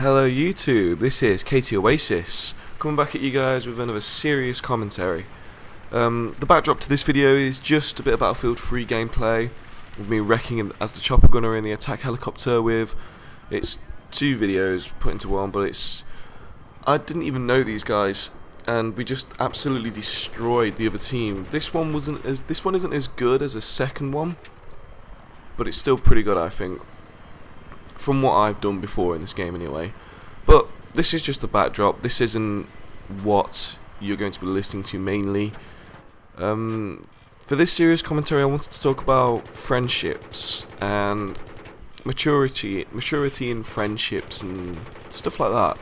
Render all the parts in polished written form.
Hello YouTube, this is iKTOasis, coming back at you guys with another serious commentary. The backdrop to this video is just a bit of Battlefield 3 gameplay, with me wrecking as the chopper gunner in the attack helicopter with, it's two videos put into one, but I didn't even know these guys, and we just absolutely destroyed the other team. This one isn't as good as the second one, but it's still pretty good, I think, from what I've done before in this game anyway. But this is just the backdrop. This isn't what you're going to be listening to mainly. For this serious commentary I wanted to talk about friendships and maturity in friendships and stuff like that.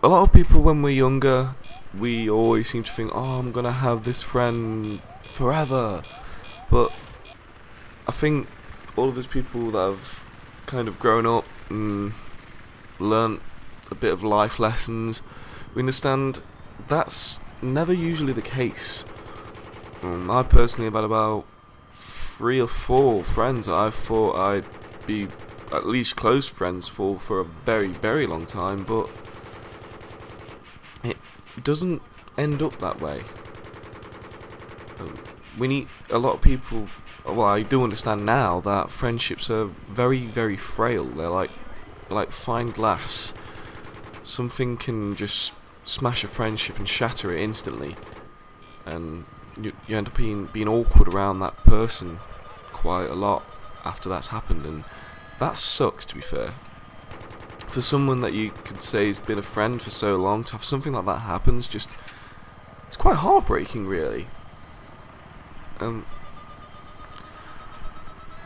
A lot of people when we're younger, we always seem to think, oh, I'm gonna have this friend forever, but I think all of us people that have kind of grown up and learnt a bit of life lessons, we understand that's never usually the case. I personally have had about 3 or 4 friends that I thought I'd be at least close friends for a very, very long time, but it doesn't end up that way. We need a lot of people. Well, I do understand now that friendships are very, very frail. They're like fine glass. Something can just smash a friendship and shatter it instantly, and you end up being awkward around that person quite a lot after that's happened, and that sucks, to be fair. For someone that you could say has been a friend for so long, to have something like that happen, it's quite heartbreaking, really.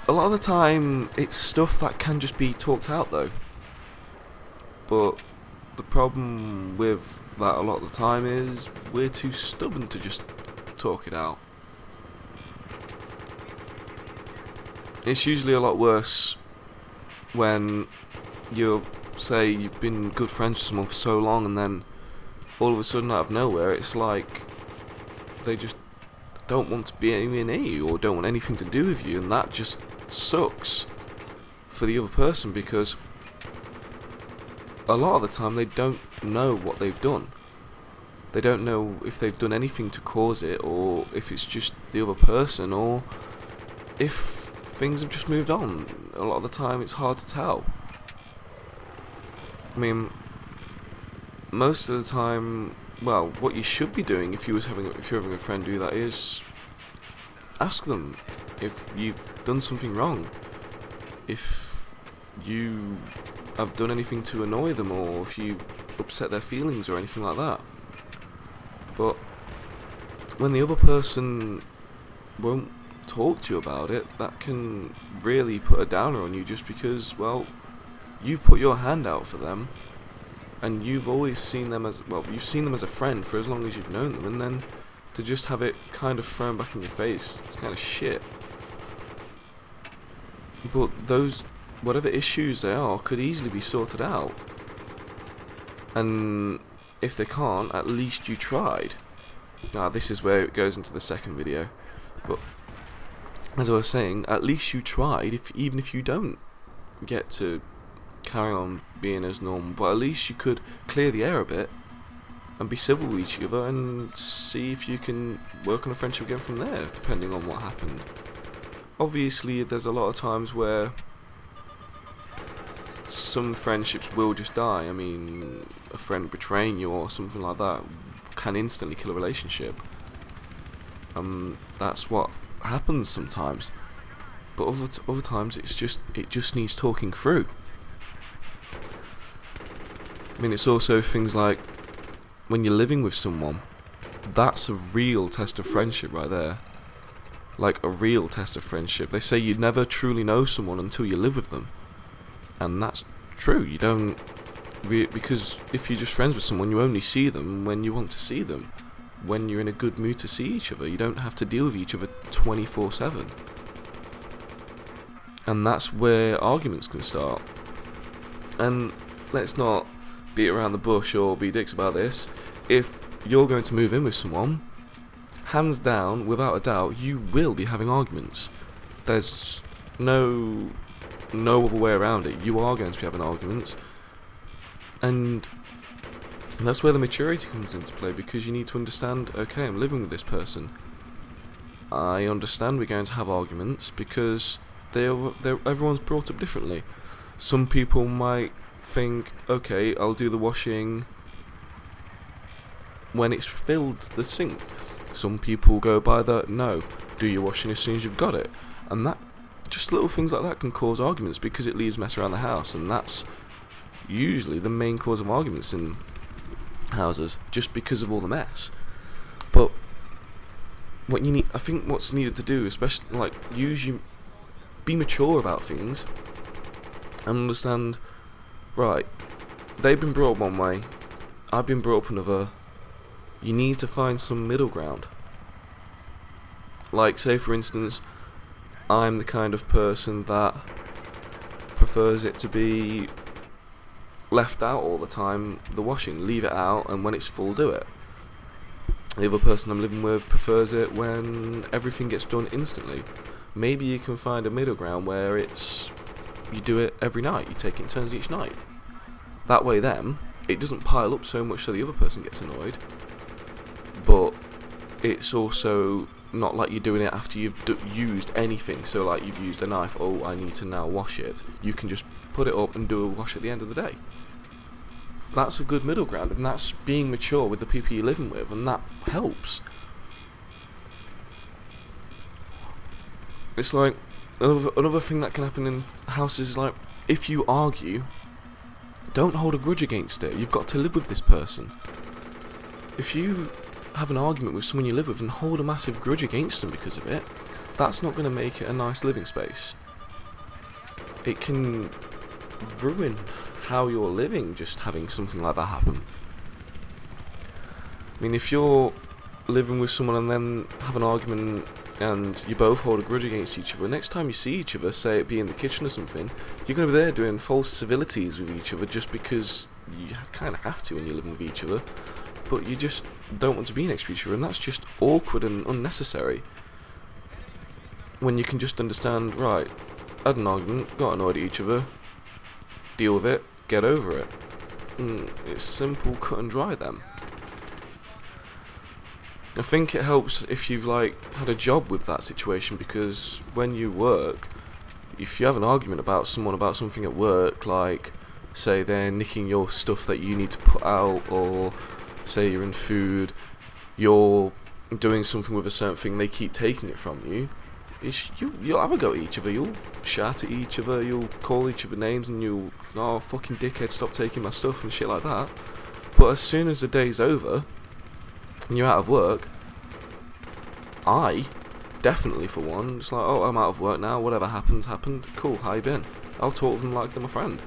A lot of the time, it's stuff that can just be talked out, though. But the problem with that a lot of the time is we're too stubborn to just talk it out. It's usually a lot worse when say you've been good friends with someone for so long, and then all of a sudden out of nowhere it's like they just don't want to be anywhere near you or don't want anything to do with you, and that just sucks for the other person, because a lot of the time they don't know what they've done. They don't know if they've done anything to cause it, or if it's just the other person, or if things have just moved on. A lot of the time it's hard to tell. I mean, most of the time, well, what you should be doing if you're having a friend do that is ask them if you've done something wrong, if you have done anything to annoy them, or if you upset their feelings or anything like that. But when the other person won't talk to you about it, that can really put a downer on you, just because, well, you've put your hand out for them, and you've always seen them as, well, you've seen them as a friend for as long as you've known them, and then to just have it kind of thrown back in your face, it's kind of shit. But those, whatever issues they are, could easily be sorted out. And if they can't, at least you tried. Now, this is where it goes into the second video. But as I was saying, at least you tried, even if you don't get to carry on being as normal, but at least you could clear the air a bit and be civil with each other and see if you can work on a friendship again from there, depending on what happened. Obviously, there's a lot of times where some friendships will just die. I mean, a friend betraying you or something like that can instantly kill a relationship. That's what happens sometimes. But other times, it just needs talking through. I mean, it's also things like when you're living with someone, that's a real test of friendship right there. Like a real test of friendship. They say you never truly know someone until you live with them, and that's true. You don't, because if you're just friends with someone, you only see them when you want to see them, when you're in a good mood to see each other. You don't have to deal with each other 24/7, and that's where arguments can start. And let's not beat around the bush or be dicks about this. If you're going to move in with someone, hands down, without a doubt, you will be having arguments. There's no no other way around it. You are going to be having arguments, and that's where the maturity comes into play, because you need to understand, okay, I'm living with this person. I understand we're going to have arguments because everyone's brought up differently. Some people might think, okay, I'll do the washing when it's filled the sink. Some people go by the, no, do your washing as soon as you've got it. And that, just little things like that can cause arguments because it leaves mess around the house, and that's usually the main cause of arguments in houses, just because of all the mess. But what you need, I think what's needed to do, especially like be mature about things and understand, right, they've been brought up one way, I've been brought up another. You need to find some middle ground. Like, say for instance, I'm the kind of person that prefers it to be left out all the time, the washing, leave it out, and when it's full, do it. The other person I'm living with prefers it when everything gets done instantly. Maybe you can find a middle ground where you do it every night, you take it in turns each night. That way then, it doesn't pile up so much so the other person gets annoyed, but it's also not like you're doing it after you've used anything. So like, you've used a knife, oh, I need to now wash it. You can just put it up and do a wash at the end of the day. That's a good middle ground, and that's being mature with the people you're living with, and that helps. It's like, another thing that can happen in houses is like, if you argue, don't hold a grudge against it. You've got to live with this person. If you have an argument with someone you live with and hold a massive grudge against them because of it, that's not going to make it a nice living space. It can ruin how you're living, just having something like that happen. I mean, if you're living with someone and then have an argument and you both hold a grudge against each other, next time you see each other, say it be in the kitchen or something, you're going to be there doing false civilities with each other just because you kind of have to when you're living with each other, but you just don't want to be next to each other, and that's just awkward and unnecessary. When you can just understand, right, had an argument, got annoyed at each other, deal with it, get over it. It's simple, cut and dry then. I think it helps if you've like had a job with that situation, because when you work, if you have an argument about someone about something at work, like say they're nicking your stuff that you need to put out, or say you're in food, you're doing something with a certain thing, they keep taking it from you, you'll have a go at each other, you'll shout at each other, you'll call each other names, and you'll, oh fucking dickhead, stop taking my stuff and shit like that. But as soon as the day's over and you're out of work, I definitely, for one, just like, oh, I'm out of work now, whatever happens happened, cool, how you been? I'll talk to them like they're my friend.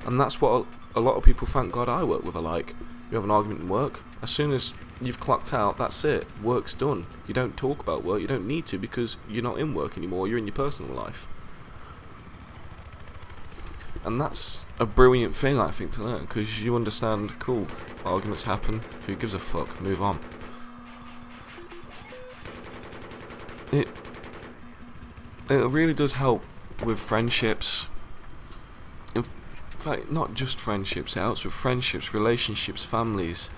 And that's what a lot of people, thank God I work with, are like. You have an argument in work, as soon as you've clocked out, that's it, work's done. You don't talk about work, you don't need to, because you're not in work anymore, you're in your personal life. And that's a brilliant thing, I think, to learn, because you understand, cool, arguments happen, who gives a fuck, move on. It really does help with friendships. In fact, not just friendships, it helps with friendships, relationships, families,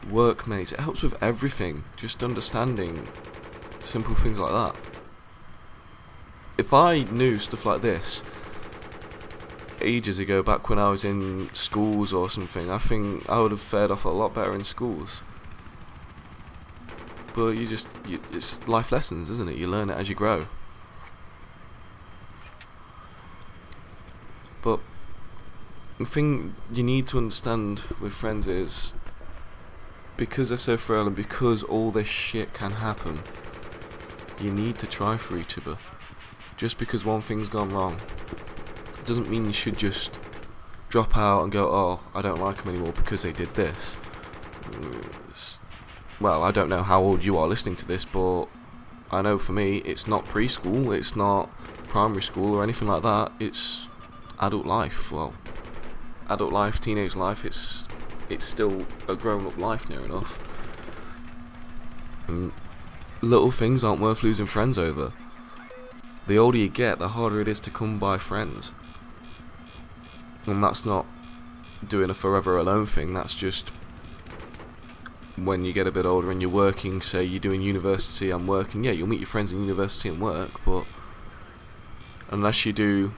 workmates, it helps with everything, just understanding simple things like that. If I knew stuff like this ages ago, back when I was in schools or something, I think I would have fared off a lot better in schools. But it's life lessons, isn't it? You learn it as you grow. But the thing you need to understand with friends is, because they're so frail and because all this shit can happen, you need to try for each other. Just because one thing's gone wrong doesn't mean you should just drop out and go, oh, I don't like them anymore because they did this. Well, I don't know how old you are listening to this, but I know for me, it's not preschool, it's not primary school or anything like that, it's adult life. Well, adult life, teenage life, it's still a grown-up life near enough. And little things aren't worth losing friends over. The older you get, the harder it is to come by friends. And that's not doing a forever alone thing, that's just when you get a bit older and you're working, say you're doing university and working, yeah, you'll meet your friends in university and work, but unless you do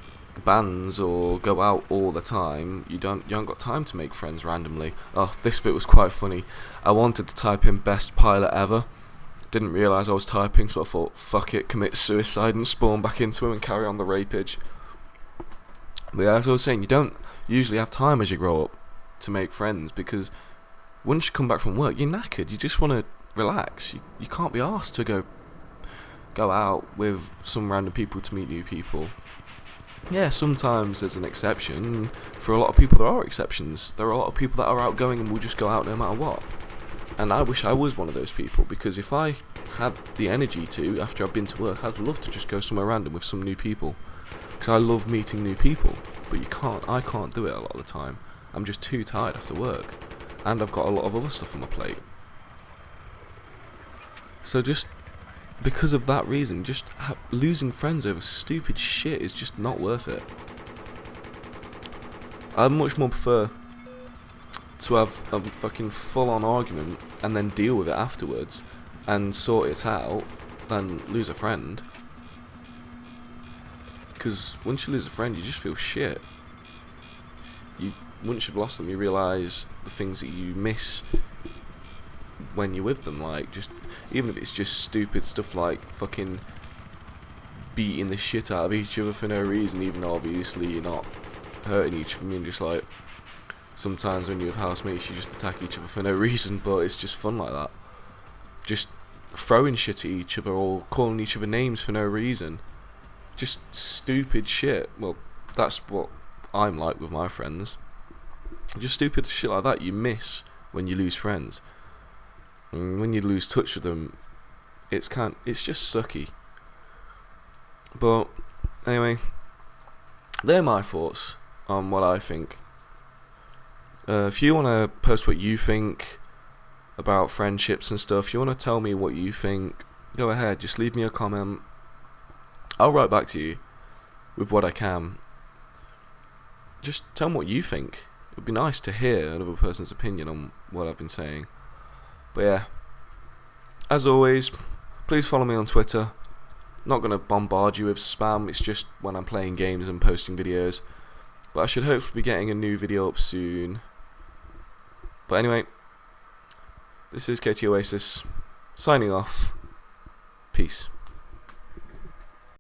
bands or go out all the time, you haven't got time to make friends randomly. Oh, this bit was quite funny. I wanted to type in best pilot ever, didn't realise I was typing, so I thought, fuck it, commit suicide and spawn back into him and carry on the rapage. But yeah, as I was saying, you don't usually have time as you grow up to make friends, because once you come back from work, you're knackered, you just want to relax. You can't be asked to go out with some random people to meet new people. Yeah, sometimes there's an exception. For a lot of people there are exceptions. There are a lot of people that are outgoing and will just go out no matter what. And I wish I was one of those people, because if I had the energy to, after I've been to work, I'd love to just go somewhere random with some new people. Because I love meeting new people. But I can't do it a lot of the time. I'm just too tired after work. And I've got a lot of other stuff on my plate. So just because of that reason, just losing friends over stupid shit is just not worth it. I much more prefer to have a fucking full-on argument and then deal with it afterwards and sort it out than lose a friend. Because once you lose a friend, you just feel shit. Once you've lost them, you realise the things that you miss when you're with them, like, just even if it's just stupid stuff like fucking beating the shit out of each other for no reason, even though obviously you're not hurting each other. I mean, just like sometimes when you have housemates, you just attack each other for no reason, but it's just fun like that. Just throwing shit at each other or calling each other names for no reason. Just stupid shit. Well, that's what I'm like with my friends. Just stupid shit like that you miss when you lose friends. And when you lose touch with them, it's just sucky. But anyway, they're my thoughts on what I think. If you want to post what you think about friendships and stuff, if you want to tell me what you think, go ahead, just leave me a comment. I'll write back to you with what I can. Just tell me what you think. It would be nice to hear another person's opinion on what I've been saying. But yeah, as always, please follow me on Twitter. Not going to bombard you with spam, it's just when I'm playing games and posting videos. But I should hopefully be getting a new video up soon. But anyway, this is iKTOasis, signing off. Peace.